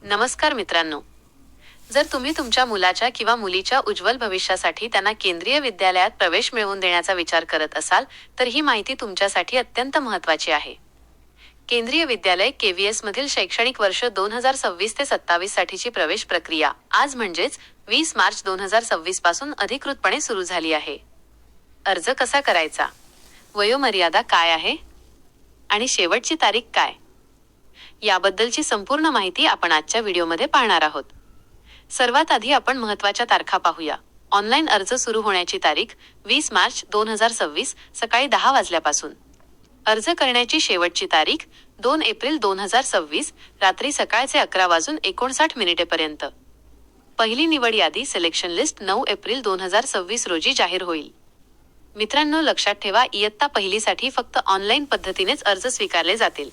नमस्कार मित्रांनो, जर तुम्ही तुमच्या मुलाच्या किंवा मुलीच्या उज्ज्वल भविष्यासाठी त्यांना केंद्रीय विद्यालयात प्रवेश मिळवून देण्याचा विचार करत असाल तर ही माहिती तुमच्यासाठी अत्यंत महत्त्वाची आहे. केंद्रीय विद्यालय KVS मधील शैक्षणिक वर्ष 2026 ते 27 साठीची प्रवेश प्रक्रिया आज म्हणजेच 20 मार्च 2026 पासून अधिकृतपणे सुरू झाली आहे. अर्ज कसा करायचा, वयोमर्यादा काय आहे आणि शेवटची तारीख काय, याबद्दलची संपूर्ण माहिती आपण आजच्या व्हिडिओमध्ये पाहणार आहोत. सर्वात आधी आपण महत्त्वाच्या तारखा पाहूया. ऑनलाईन अर्ज सुरू होण्याची तारीख 20 मार्च 2026 सकाळी 10 वाजल्यापासून. अर्ज करण्याची शेवटची तारीख 2 एप्रिल 2026 रात्री सकाळचे 11:59 पर्यंत. पहिली निवड यादी सिलेक्शन लिस्ट 9 एप्रिल 2026 रोजी जाहीर होईल. मित्रांनो, लक्षात ठेवा, इयत्ता पहिलीसाठी फक्त ऑनलाईन पद्धतीनेच अर्ज स्वीकारले जातील.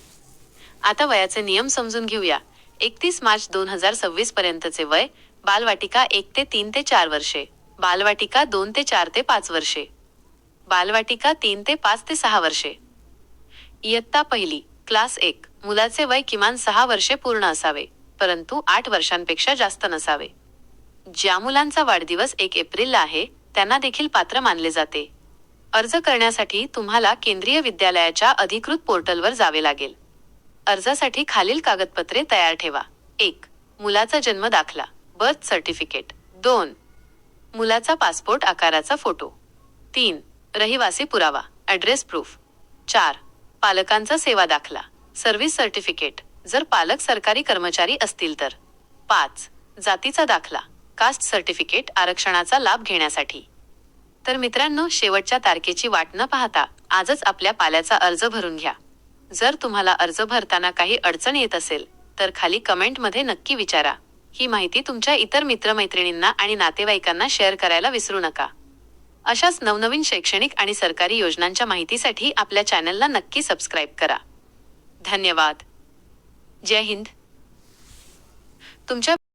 आता वयाचे नियम समजून घेऊया. 31 मार्च 2026 पर्यंतचे वय: बालवाटिका 1 ते 3 ते 4 वर्षे, बालवाटिका 2 ते 4 ते 5 वर्षे, बालवाटिका 3 ते 5 ते 6 वर्षे. इयत्ता पहिली क्लास 1 मुलाचे वय किमान 6 वर्षे पूर्ण असावे, परंतु 8 वर्षांपेक्षा जास्त नसावे. ज्या मुलांचा वाढदिवस 1 एप्रिलला आहे त्यांना देखील पात्र मानले जाते. अर्ज करण्यासाठी तुम्हाला केंद्रीय विद्यालयाच्या अधिकृत पोर्टलवर जावे लागेल. अर्जासाठी खालील कागदपत्रे तयार ठेवा. 1. मुलाचा जन्म दाखला बर्थ सर्टिफिकेट. 2. मुलाचा पासपोर्ट आकाराचा फोटो. 3. रहिवासी पुरावा ॲड्रेस प्रूफ. 4. पालकांचा सेवा दाखला सर्व्हिस सर्टिफिकेट जर पालक सरकारी कर्मचारी असतील तर. 5. जातीचा दाखला कास्ट सर्टिफिकेट आरक्षणाचा लाभ घेण्यासाठी. तर मित्रांनो, शेवटच्या तारखेची वाट न पाहता आजच आपल्या पाल्याचा अर्ज भरून घ्या. जर तुम्हाला अर्ज भरताना काही अडचण येत असेल तर खाली कमेंटमध्ये नक्की विचारा. ही माहिती तुमच्या इतर मित्रमैत्रिणींना आणि नातेवाईकांना शेअर करायला विसरू नका. अशाच नवनवीन शैक्षणिक आणि सरकारी योजनांच्या माहितीसाठी आपल्या चॅनलला नक्की सबस्क्राईब करा. धन्यवाद. जय हिंद. तुमच्या